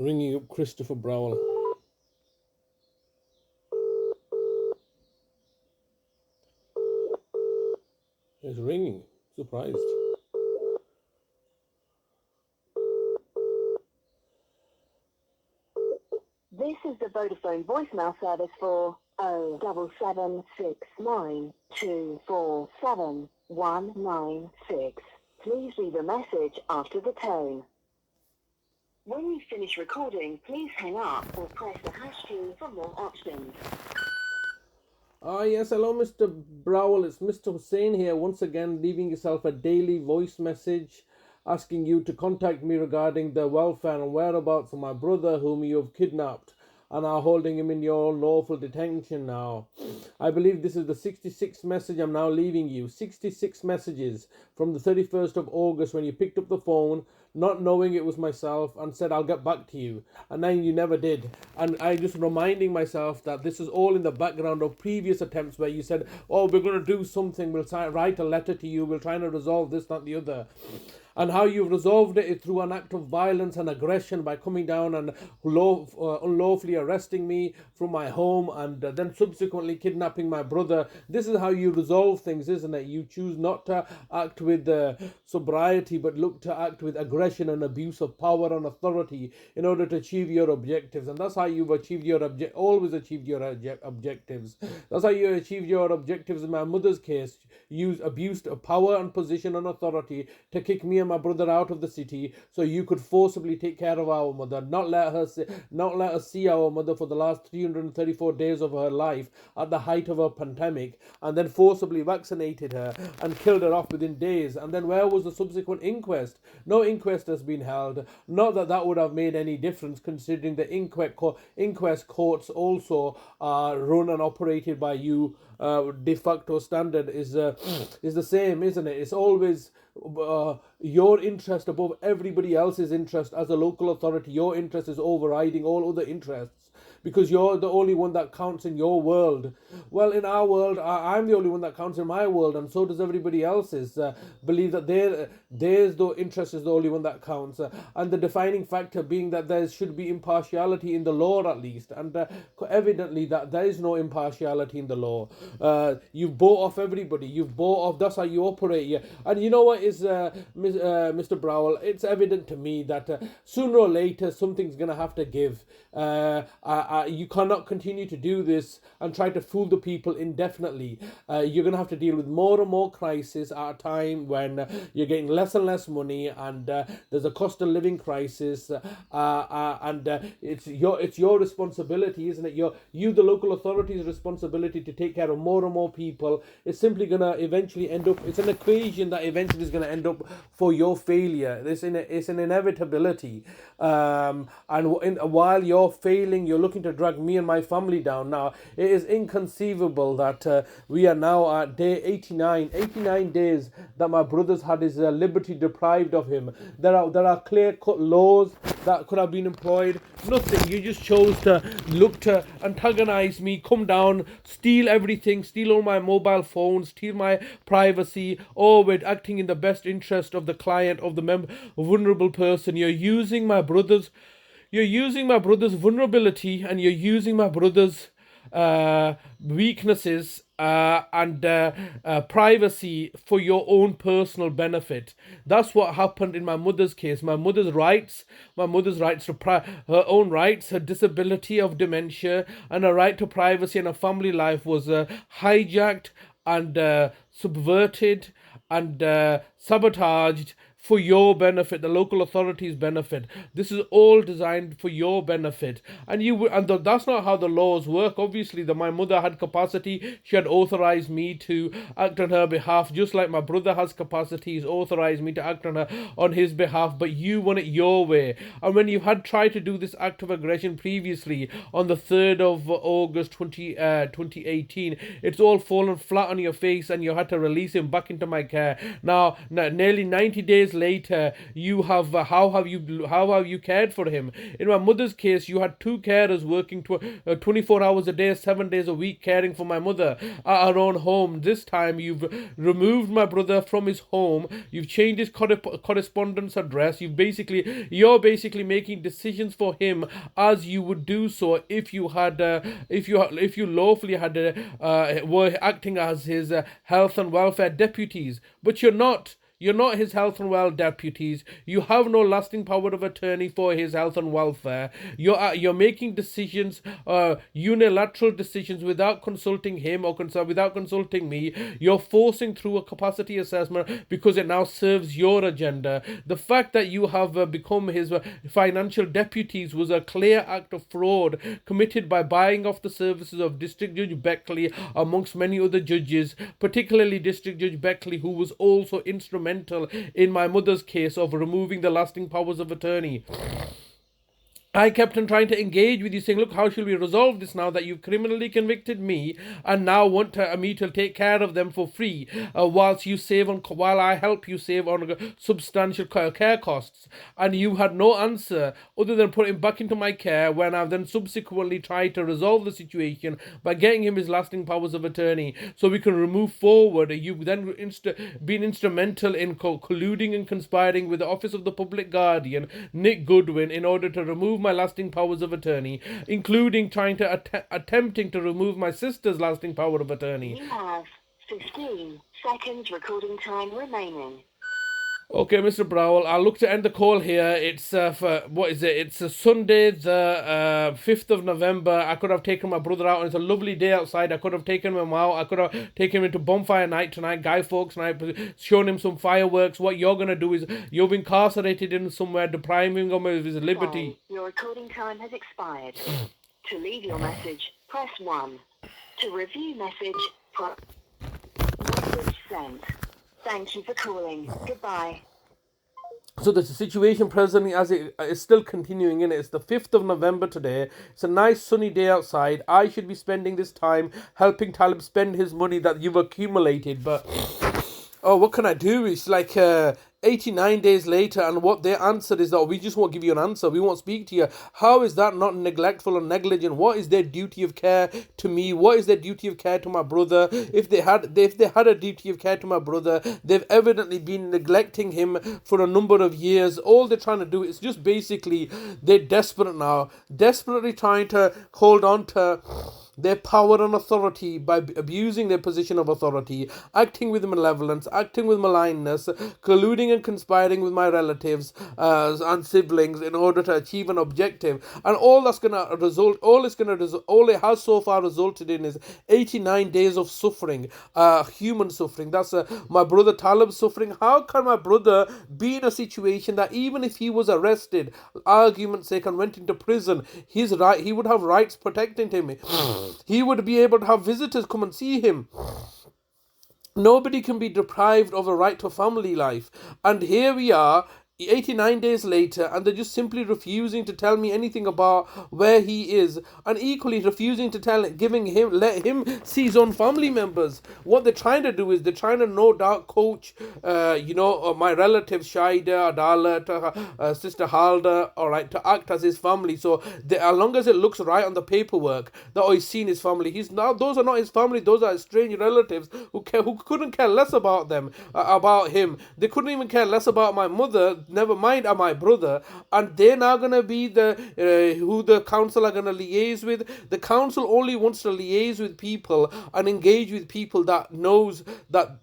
ringing up Christopher Browell. It's ringing. Surprised. This is the Vodafone voicemail service for 07769247196. Please leave a message after the tone. When you finish recording, please hang up or press the hash key for more options. Yes, hello Mr. Browell, it's Mr. Hussain here, once again leaving yourself a daily voice message asking you to contact me regarding the welfare and whereabouts of my brother whom you have kidnapped and are holding him in your lawful detention now. I believe this is the 66th message I'm now leaving you. 66 messages from the 31st of August when you picked up the phone, not knowing it was myself, and said, I'll get back to you. And then you never did. And I just reminding myself that this is all in the background of previous attempts where you said, oh, we're going to do something, we'll write a letter to you, we're trying to resolve this, that, and the other. And how you've resolved it is through an act of violence and aggression by coming down and unlawfully arresting me from my home and then subsequently kidnapping my brother. This is how you resolve things, isn't it? You choose not to act with sobriety, but look to act with aggression and abuse of power and authority in order to achieve your objectives. And that's how you've achieved your always achieved your objectives. That's how you achieved your objectives in my mother's case. You abused power and position and authority to kick me and my brother out of the city so you could forcibly take care of our mother, not let us see our mother for the last 334 days of her life at the height of a pandemic, and then forcibly vaccinated her and killed her off within days. And then where was the subsequent inquest? No inquest has been held. Not that that would have made any difference, considering the inquest courts also are run and operated by you. De facto standard is the same, isn't it? It's always your interest above everybody else's interest as a local authority. Your interest is overriding all other interests because you're the only one that counts in your world. Well, in our world, I'm the only one that counts in my world, and so does everybody else's. Believe that their interest is the only one that counts, and the defining factor being that there should be impartiality in the law at least, and evidently that there is no impartiality in the law. You've bought off everybody. You've bought off. That's how you operate. Yeah. And you know what is, Mr. Browell? It's evident to me that sooner or later something's gonna have to give. You cannot continue to do this and try to fool the people indefinitely. You're going to have to deal with more and more crises at a time when you're getting less and less money, and there's a cost of living crisis, and it's your responsibility, isn't it? The local authority's responsibility to take care of more and more people. It's simply going to eventually end up, it's an equation that eventually is going to end up for your failure. It's an inevitability. While you're failing, you're looking to drag me and my family down. Now, it is inconceivable that we are now at day 89 days that my brother's had his liberty deprived of him. There are clear-cut laws that could have been employed. Nothing. You just chose to look to antagonize me, come down, steal everything, steal all my mobile phones, steal my privacy, all with acting in the best interest of the client, of the vulnerable person. You're using my brother's vulnerability, and you're using my brother's weaknesses and privacy for your own personal benefit. That's what happened in my mother's case. My mother's rights to her own rights, her disability of dementia, and her right to privacy and a family life was hijacked and subverted and sabotaged for your benefit, the local authorities' benefit. This is all designed for your benefit, and that's not how the laws work. Obviously, my mother had capacity; she had authorized me to act on her behalf, just like my brother has capacity; he's authorized me to act on his behalf. But you want it your way, and when you had tried to do this act of aggression previously on the 3rd of August 2018, it's all fallen flat on your face, and you had to release him back into my care. Now nearly 90 days days later, you have how have you cared for him? In my mother's case, you had two carers working 24 hours a day, 7 days a week, caring for my mother at our own home. This time, you've removed my brother from his home. You've changed his correspondence address. You're basically making decisions for him as you would do so if you had if you lawfully had were acting as his health and welfare deputies, but you're not. You're not his health and welfare deputies. You have no lasting power of attorney for his health and welfare. You're making decisions, unilateral decisions, without consulting him or without consulting me. You're forcing through a capacity assessment because it now serves your agenda. The fact that you have become his financial deputies was a clear act of fraud committed by buying off the services of District Judge Beckley amongst many other judges, particularly District Judge Beckley, who was also instrumental in my mother's case of removing the lasting powers of attorney. I kept on trying to engage with you, saying, look, how shall we resolve this now that you've criminally convicted me and now want me to take care of them for free while I help you save on substantial care costs? And you had no answer other than put him back into my care, when I've then subsequently tried to resolve the situation by getting him his lasting powers of attorney so we can remove forward. You've then been instrumental in colluding and conspiring with the Office of the Public Guardian, Nick Goodwin, in order to remove my lasting powers of attorney, including attempting to remove my sister's lasting power of attorney. You have 15 seconds recording time remaining. Okay, Mr. Browell, I'll look to end the call here. It's It's a Sunday, the 5th of November. I could have taken my brother out, and it's a lovely day outside. I could have taken him out. I could have taken him into bonfire night tonight, Guy Fawkes night, shown him some fireworks. What you're going to do is you've incarcerated him somewhere, depriving him of his liberty. Your recording time has expired. To leave your message, press 1. To review message, press message sent. Thank you for calling. Goodbye. So the situation presently, as it is still continuing in it, it's the 5th of November today. It's a nice sunny day outside. I should be spending this time helping Talib spend his money that you've accumulated, but what can I do? It's like 89 days later, and what their answer is that we just won't give you an answer. We won't speak to you. How is that not neglectful or negligent? What is their duty of care to me? What is their duty of care to my brother? If they had a duty of care to my brother, they've evidently been neglecting him for a number of years. All they're trying to do is just basically, they're desperate now, desperately trying to hold on to their power and authority by abusing their position of authority, acting with malevolence, acting with maligness, colluding and conspiring with my relatives and siblings in order to achieve an objective. And all it has so far resulted in is 89 days of suffering, human suffering. That's my brother Talib's suffering. How can my brother be in a situation that even if he was arrested, argument's sake, and went into prison, he would have rights protecting him. He would be able to have visitors come and see him. Nobody can be deprived of a right to family life. And here we are, 89 days later, and they're just simply refusing to tell me anything about where he is, and equally refusing to let him see his own family members. What they're trying to do is they're trying to no doubt coach my relatives Shaida, Adalat, sister Halda, alright, to act as his family. So as long as it looks right on the paperwork that he's seen his family, those are not his family. Those are his strange relatives who couldn't care less about them, about him. They couldn't even care less about my mother, never mind my brother. And they're now going to be who the council are going to liaise with. The council only wants to liaise with people and engage with people that knows that,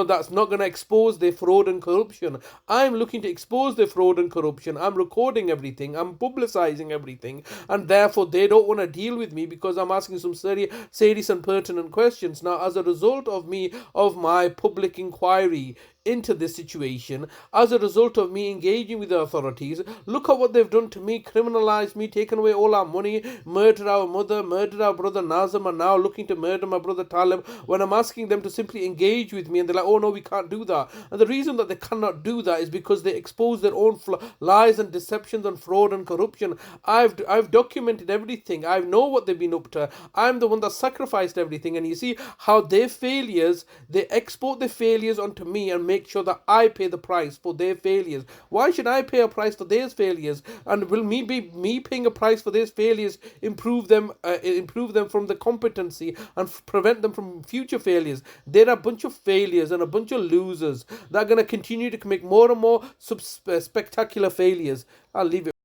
that's not going to expose their fraud and corruption. I'm looking to expose their fraud and corruption. I'm recording everything. I'm publicizing everything. And therefore, they don't want to deal with me because I'm asking some serious and pertinent questions. Now, as a result of my public inquiry into this situation, as a result of me engaging with the authorities, look at what they've done to me, criminalized me, taken away all our money, murdered our mother, murdered our brother Nazim, and now looking to murder my brother Talib, when I'm asking them to simply engage with me, and they're like, oh no, we can't do that. And the reason that they cannot do that is because they expose their own lies and deceptions and fraud and corruption. I've documented everything. I know what they've been up to. I'm the one that sacrificed everything, and you see how their failures, they export their failures onto me and make sure that I pay the price for their failures. Why should I pay a price for their failures? And will me paying a price for their failures improve them from the competency and prevent them from future failures? They're a bunch of failures and a bunch of losers that are going to continue to make more and more spectacular failures. I'll leave it.